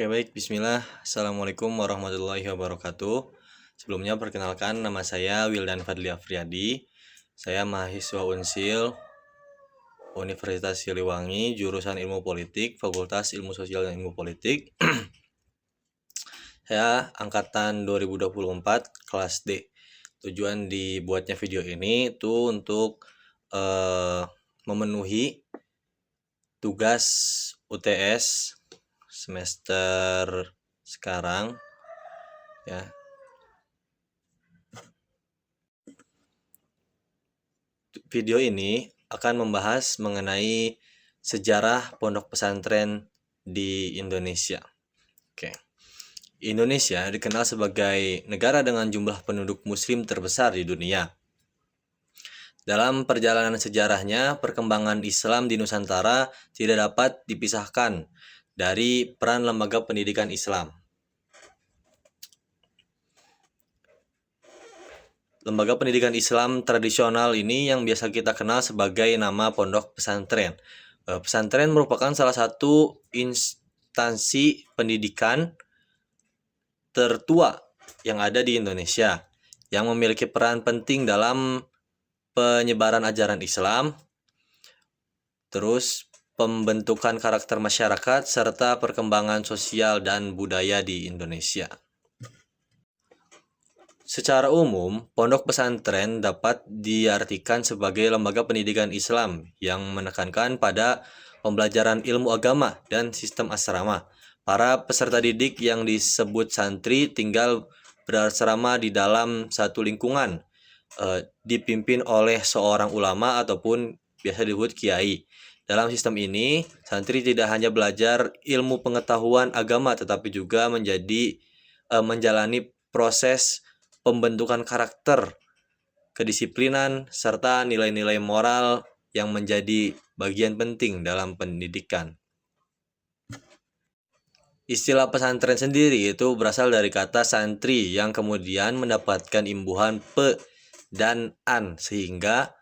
Oke baik, bismillah. Assalamualaikum warahmatullahi wabarakatuh. Sebelumnya perkenalkan, nama saya Wildan Fadli Afriadi. Saya mahasiswa Unsil Universitas Siliwangi, jurusan Ilmu Politik, Fakultas Ilmu Sosial dan Ilmu Politik. Saya angkatan 2024 kelas D. Tujuan dibuatnya video ini itu untuk memenuhi tugas UTS semester sekarang ya. Video ini akan membahas mengenai sejarah pondok pesantren di Indonesia. Oke. Indonesia dikenal sebagai negara dengan jumlah penduduk muslim terbesar di dunia. Dalam perjalanan sejarahnya, perkembangan Islam di Nusantara tidak dapat dipisahkan dari peran lembaga pendidikan Islam. Lembaga pendidikan Islam tradisional ini yang biasa kita kenal sebagai nama pondok pesantren. Pesantren merupakan salah satu instansi pendidikan tertua yang ada di Indonesia yang memiliki peran penting dalam penyebaran ajaran Islam, terus pembentukan karakter masyarakat, serta perkembangan sosial dan budaya di Indonesia. Secara umum, pondok pesantren dapat diartikan sebagai lembaga pendidikan Islam yang menekankan pada pembelajaran ilmu agama dan sistem asrama. Para peserta didik yang disebut santri tinggal berasrama di dalam satu lingkungan, dipimpin oleh seorang ulama ataupun biasa disebut kiai. Dalam sistem ini, santri tidak hanya belajar ilmu pengetahuan agama tetapi juga menjalani proses pembentukan karakter, kedisiplinan, serta nilai-nilai moral yang menjadi bagian penting dalam pendidikan. Istilah pesantren sendiri itu berasal dari kata santri yang kemudian mendapatkan imbuhan pe dan an sehingga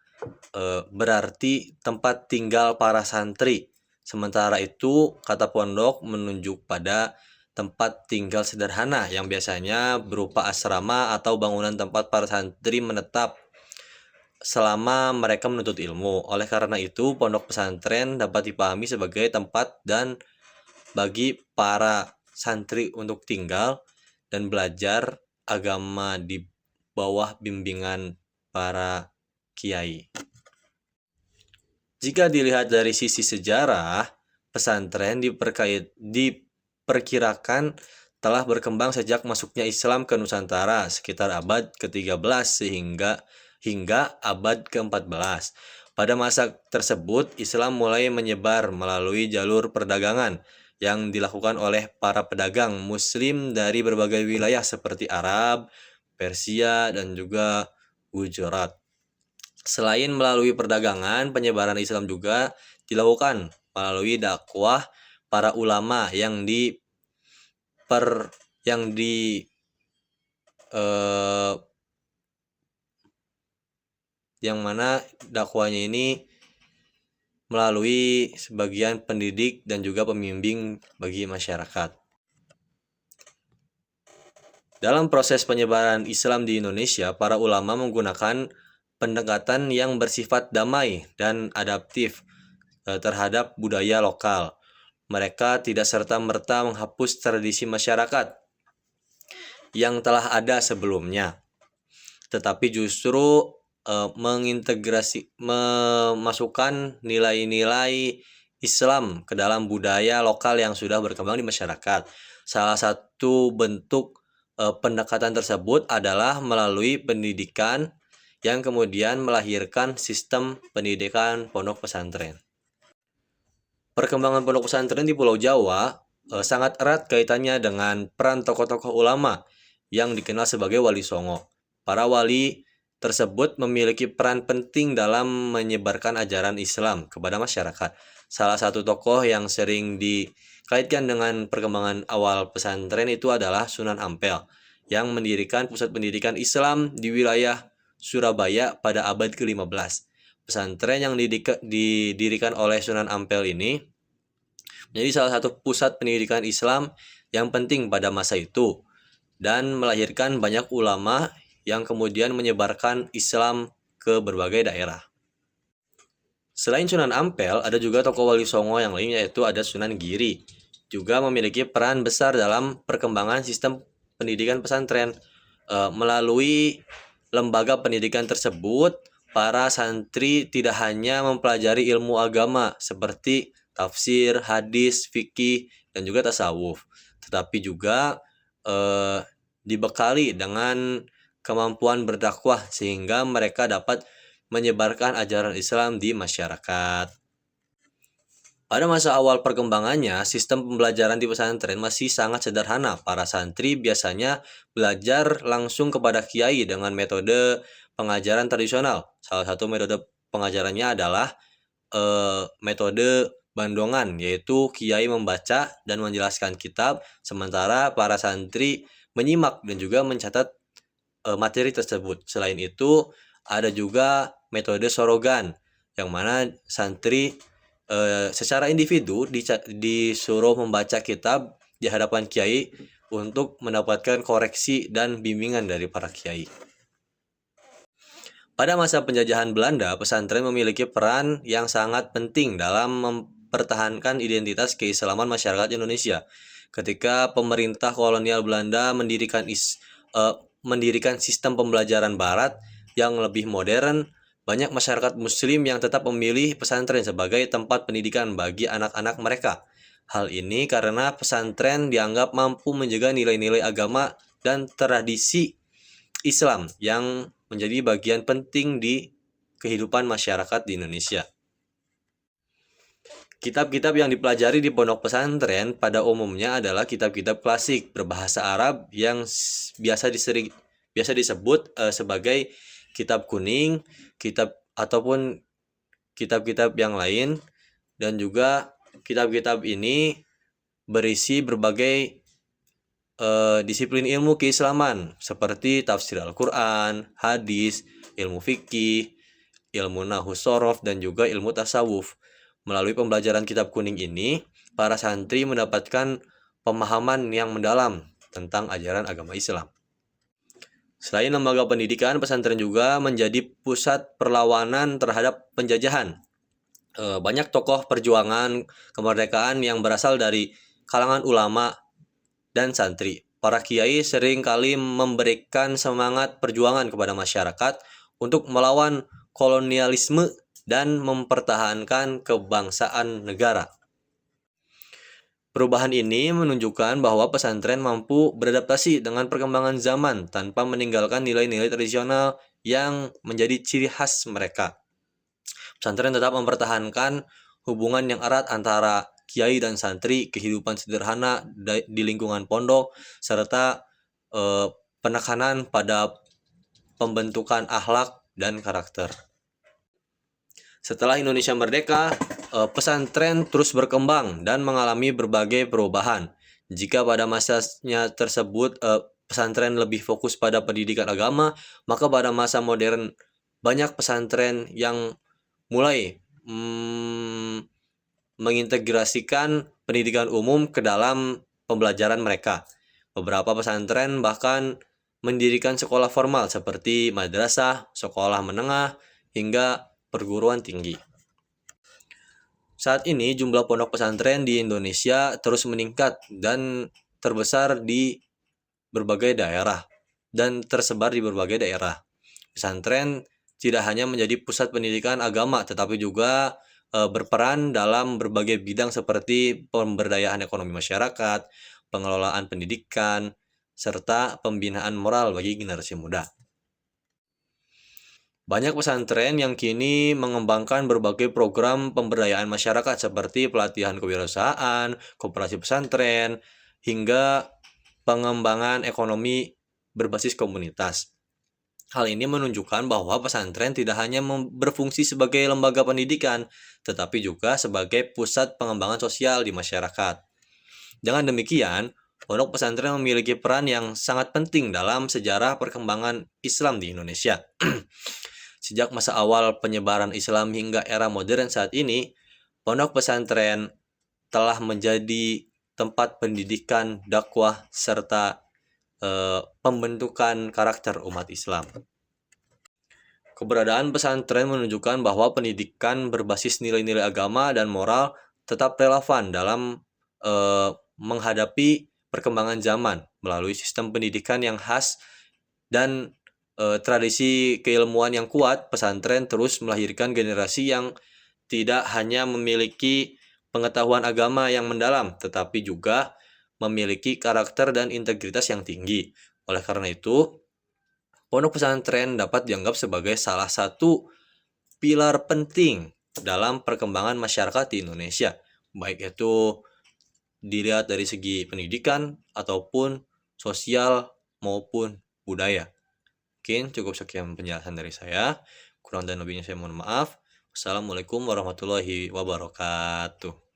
berarti tempat tinggal para santri. Sementara itu kata pondok menunjuk pada tempat tinggal sederhana yang biasanya berupa asrama atau bangunan tempat para santri menetap selama mereka menuntut ilmu. Oleh karena itu, pondok pesantren dapat dipahami sebagai tempat dan bagi para santri untuk tinggal dan belajar agama di bawah bimbingan para kiai. Jika dilihat dari sisi sejarah, pesantren diperkirakan telah berkembang sejak masuknya Islam ke Nusantara sekitar abad ke-13 hingga abad ke-14. Pada masa tersebut, Islam mulai menyebar melalui jalur perdagangan yang dilakukan oleh para pedagang muslim dari berbagai wilayah seperti Arab, Persia, dan juga Gujarat. Selain melalui perdagangan, penyebaran Islam juga dilakukan melalui dakwah para ulama yang mana dakwanya ini melalui sebagian pendidik dan juga pembimbing bagi masyarakat. Dalam proses penyebaran Islam di Indonesia, para ulama menggunakan pendekatan yang bersifat damai dan adaptif terhadap budaya lokal. Mereka tidak serta-merta menghapus tradisi masyarakat yang telah ada sebelumnya, tetapi justru memasukkan nilai-nilai Islam ke dalam budaya lokal yang sudah berkembang di masyarakat. Salah satu bentuk pendekatan tersebut adalah melalui pendidikan yang kemudian melahirkan sistem pendidikan pondok pesantren. Perkembangan pondok pesantren di Pulau Jawa sangat erat kaitannya dengan peran tokoh-tokoh ulama yang dikenal sebagai wali songo. Para wali tersebut memiliki peran penting dalam menyebarkan ajaran Islam kepada masyarakat. Salah satu tokoh yang sering dikaitkan dengan perkembangan awal pesantren itu adalah Sunan Ampel yang mendirikan pusat pendidikan Islam di wilayah Surabaya pada abad ke-15. Pesantren yang didirikan oleh Sunan Ampel ini menjadi salah satu pusat pendidikan Islam yang penting pada masa itu dan melahirkan banyak ulama yang kemudian menyebarkan Islam ke berbagai daerah. Selain Sunan Ampel, ada juga tokoh Wali Songo yang lain, yaitu ada Sunan Giri. Juga memiliki peran besar dalam perkembangan sistem pendidikan pesantren. Melalui lembaga pendidikan tersebut, para santri tidak hanya mempelajari ilmu agama seperti tafsir, hadis, fikih, dan juga tasawuf, tetapi juga dibekali dengan kemampuan berdakwah sehingga mereka dapat menyebarkan ajaran Islam di masyarakat. Pada masa awal perkembangannya, sistem pembelajaran di pesantren masih sangat sederhana. Para santri biasanya belajar langsung kepada kiai dengan metode pengajaran tradisional. Salah satu metode pengajarannya adalah metode bandongan, yaitu kiai membaca dan menjelaskan kitab, sementara para santri menyimak dan juga mencatat materi tersebut. Selain itu, ada juga metode sorogan, yang mana santri secara individu disuruh membaca kitab di hadapan kiai untuk mendapatkan koreksi dan bimbingan dari para kiai. Pada masa penjajahan Belanda, pesantren memiliki peran yang sangat penting dalam mempertahankan identitas keislaman masyarakat Indonesia. Ketika pemerintah kolonial Belanda mendirikan sistem pembelajaran barat yang lebih modern, banyak masyarakat muslim yang tetap memilih pesantren sebagai tempat pendidikan bagi anak-anak mereka. Hal ini karena pesantren dianggap mampu menjaga nilai-nilai agama dan tradisi Islam yang menjadi bagian penting di kehidupan masyarakat di Indonesia. Kitab-kitab yang dipelajari di pondok pesantren pada umumnya adalah kitab-kitab klasik berbahasa Arab yang biasa disebut sebagai kitab kuning, kitab ataupun kitab-kitab yang lain, dan juga kitab-kitab ini berisi berbagai disiplin ilmu keislaman seperti tafsir Al-Quran, hadis, ilmu fikih, ilmu nahwu shorof, dan juga ilmu tasawuf. Melalui pembelajaran kitab kuning ini, para santri mendapatkan pemahaman yang mendalam tentang ajaran agama Islam. Selain lembaga pendidikan, pesantren juga menjadi pusat perlawanan terhadap penjajahan. Banyak tokoh perjuangan kemerdekaan yang berasal dari kalangan ulama dan santri. Para kiai sering kali memberikan semangat perjuangan kepada masyarakat untuk melawan kolonialisme dan mempertahankan kebangsaan negara. Perubahan ini menunjukkan bahwa pesantren mampu beradaptasi dengan perkembangan zaman tanpa meninggalkan nilai-nilai tradisional yang menjadi ciri khas mereka. Pesantren tetap mempertahankan hubungan yang erat antara kiai dan santri, kehidupan sederhana di lingkungan pondok, serta penekanan pada pembentukan akhlak dan karakter. Setelah Indonesia merdeka, pesantren terus berkembang dan mengalami berbagai perubahan. Jika pada masanya tersebut pesantren lebih fokus pada pendidikan agama, maka pada masa modern banyak pesantren yang mulai mengintegrasikan pendidikan umum ke dalam pembelajaran mereka. Beberapa pesantren bahkan mendirikan sekolah formal seperti madrasah, sekolah menengah, hingga perguruan tinggi. Saat ini jumlah pondok pesantren di Indonesia terus meningkat dan terbesar di berbagai daerah dan tersebar di berbagai daerah. Pesantren tidak hanya menjadi pusat pendidikan agama, tetapi juga berperan dalam berbagai bidang seperti pemberdayaan ekonomi masyarakat, pengelolaan pendidikan, serta pembinaan moral bagi generasi muda. Banyak pesantren yang kini mengembangkan berbagai program pemberdayaan masyarakat seperti pelatihan kewirausahaan, koperasi pesantren, hingga pengembangan ekonomi berbasis komunitas. Hal ini menunjukkan bahwa pesantren tidak hanya berfungsi sebagai lembaga pendidikan, tetapi juga sebagai pusat pengembangan sosial di masyarakat. Dengan demikian, pondok pesantren memiliki peran yang sangat penting dalam sejarah perkembangan Islam di Indonesia. Sejak masa awal penyebaran Islam hingga era modern saat ini, pondok pesantren telah menjadi tempat pendidikan, dakwah, serta pembentukan karakter umat Islam. Keberadaan pesantren menunjukkan bahwa pendidikan berbasis nilai-nilai agama dan moral tetap relevan dalam menghadapi perkembangan zaman melalui sistem pendidikan yang khas dan tradisi keilmuan yang kuat. Pesantren terus melahirkan generasi yang tidak hanya memiliki pengetahuan agama yang mendalam, tetapi juga memiliki karakter dan integritas yang tinggi. Oleh karena itu, pondok pesantren dapat dianggap sebagai salah satu pilar penting dalam perkembangan masyarakat di Indonesia, baik itu dilihat dari segi pendidikan ataupun sosial maupun budaya. Mungkin cukup sekian penjelasan dari saya. Kurang dan lebihnya saya mohon maaf. Wassalamualaikum warahmatullahi wabarakatuh.